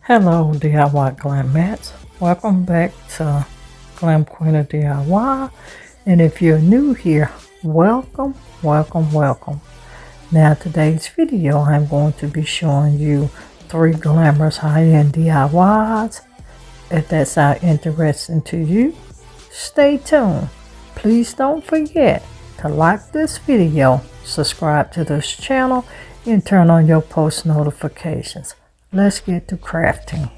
Hello DIY Glamettes, welcome back to Glam Queen of DIY, and if you're new here, welcome. Now today's video I'm going to be showing you 3 glamorous high-end DIYs. If that sounds interesting to you, stay tuned. Please don't forget to like this video, subscribe to this channel, and turn on your post notifications. Let's get to crafting.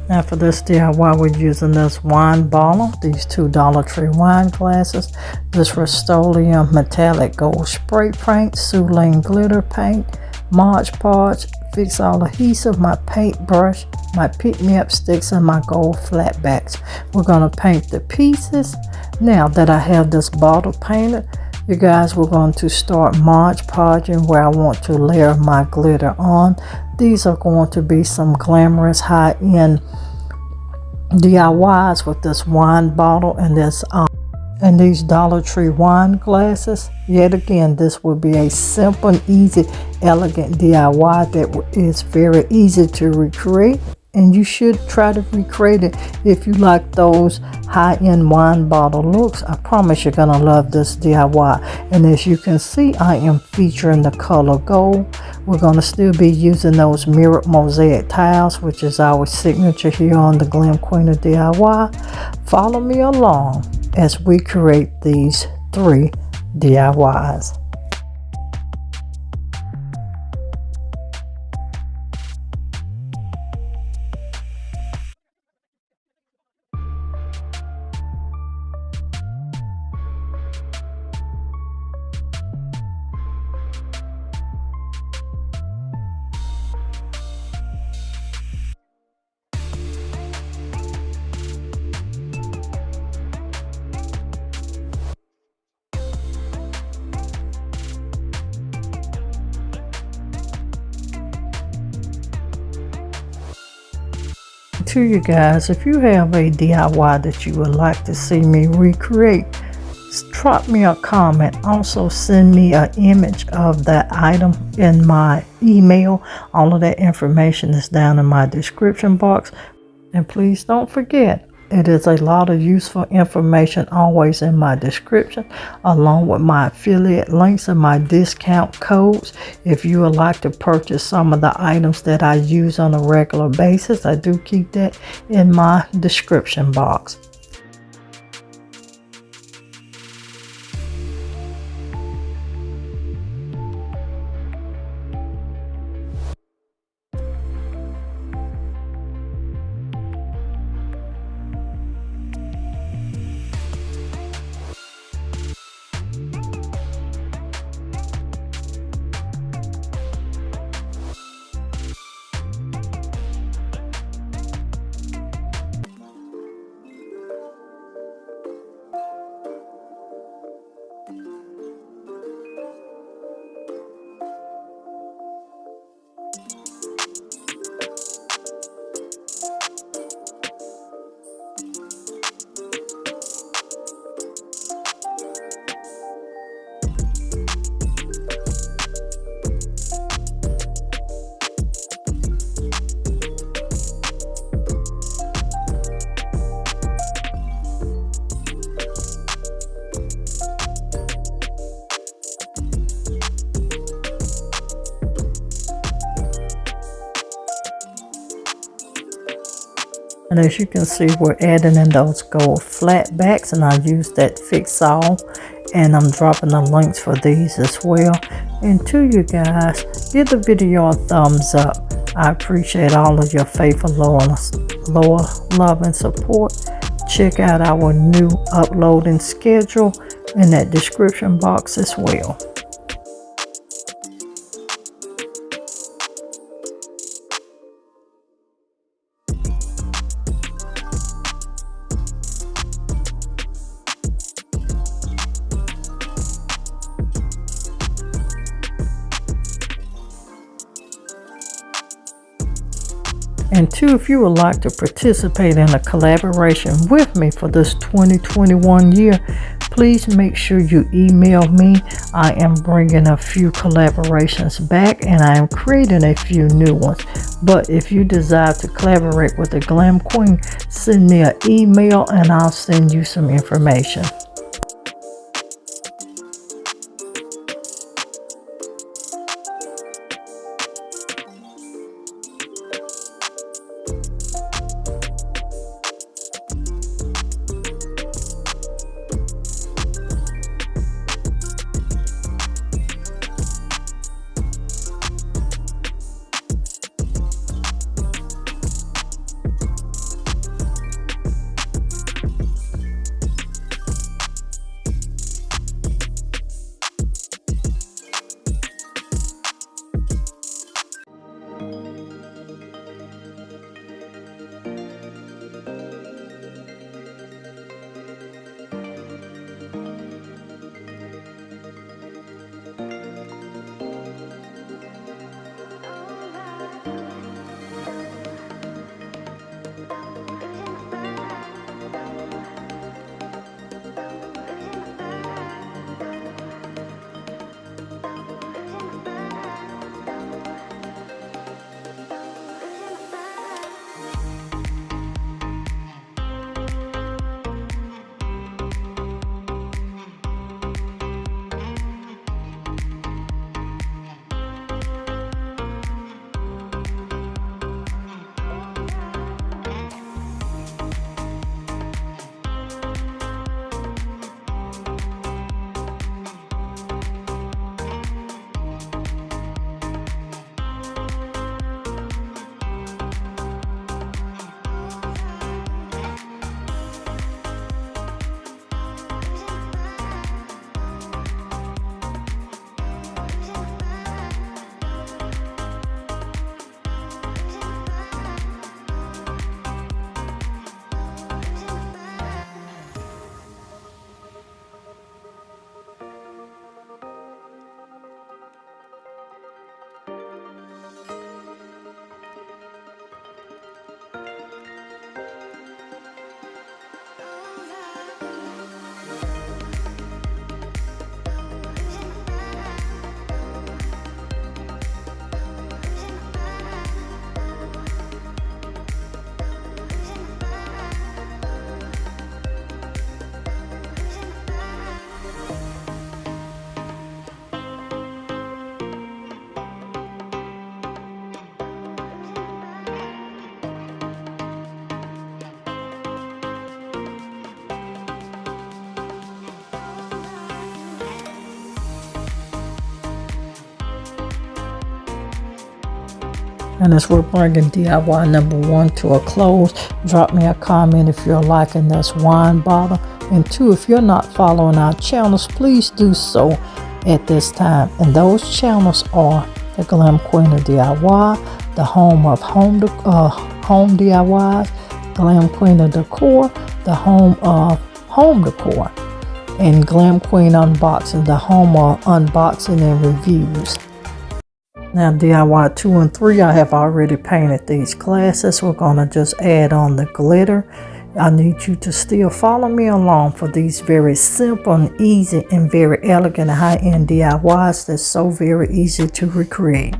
Now for this DIY, we're using this wine bottle, these 2 Dollar Tree wine glasses, this Rust-Oleum metallic gold spray paint, Soulane glitter paint, Modge Podge, Fix All adhesive, my paintbrush, my pick-me-up sticks, and my gold flat backs. We're going to paint the pieces. Now that I have this bottle painted, you guys, we're going to start Modge Podging where I want to layer my glitter on. These are going to be some glamorous high-end DIYs with this wine bottle and this and these Dollar Tree wine glasses. Yet again, this will be a simple, easy, elegant DIY that is very easy to recreate. And you should try to recreate it if you like those high-end wine bottle looks. I promise you're gonna love this DIY. And as you can see, I am featuring the color gold. We're gonna still be using those mirrored mosaic tiles, which is our signature here on the Glam Queen of DIY. Follow me along as we create these 3 DIYs. To you guys, if you have a DIY that you would like to see me recreate, drop me a comment. Also send me an image of that item in my email. All of that information is down in my description box. And please don't forget, it is a lot of useful information always in my description, along with my affiliate links and my discount codes. If you would like to purchase some of the items that I use on a regular basis, I do keep that in my description box. And as you can see, we're adding in those gold flat backs, and I use that Fix All, and I'm dropping the links for these as well. And to you guys, give the video a thumbs up. I appreciate all of your faithful loyal love and support. Check out our new uploading schedule in that description box as well. And 2, if you would like to participate in a collaboration with me for this 2021 year, please make sure you email me. I am bringing a few collaborations back and I am creating a few new ones. But if you desire to collaborate with the Glam Queen, send me an email and I'll send you some information. And as we're bringing DIY number 1 to a close, drop me a comment if you're liking this wine bottle. And 2, if you're not following our channels, please do so at this time. And those channels are the Glam Queen of DIY, the home of home DIYs, Glam Queen of Decor, the home of home decor, and Glam Queen Unboxing, the home of unboxing and reviews. Now DIY 2 and 3, I have already painted these glasses. We're going to just add on the glitter. I need you to still follow me along for these very simple and easy and very elegant high-end DIYs that's so very easy to recreate.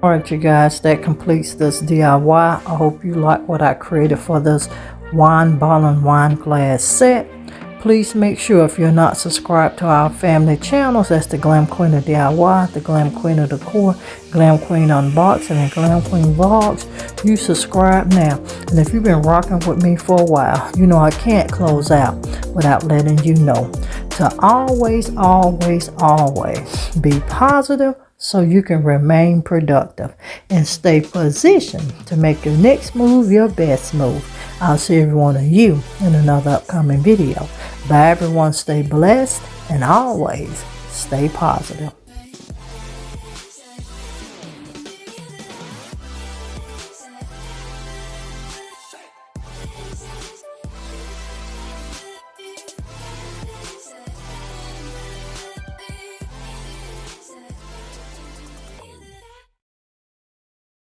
Alright, you guys, that completes this DIY. I hope you like what I created for this wine bottle and wine glass set. Please make sure, if you're not subscribed to our family channels, that's the Glam Queen of DIY, the Glam Queen of Decor, Glam Queen Unboxing, and Glam Queen Vlogs, you subscribe now. And if you've been rocking with me for a while, you know I can't close out without letting you know to always, always, always be positive so you can remain productive and stay positioned to make your next move your best move. I'll see every one of you in another upcoming video. Bye everyone, stay blessed and always stay positive.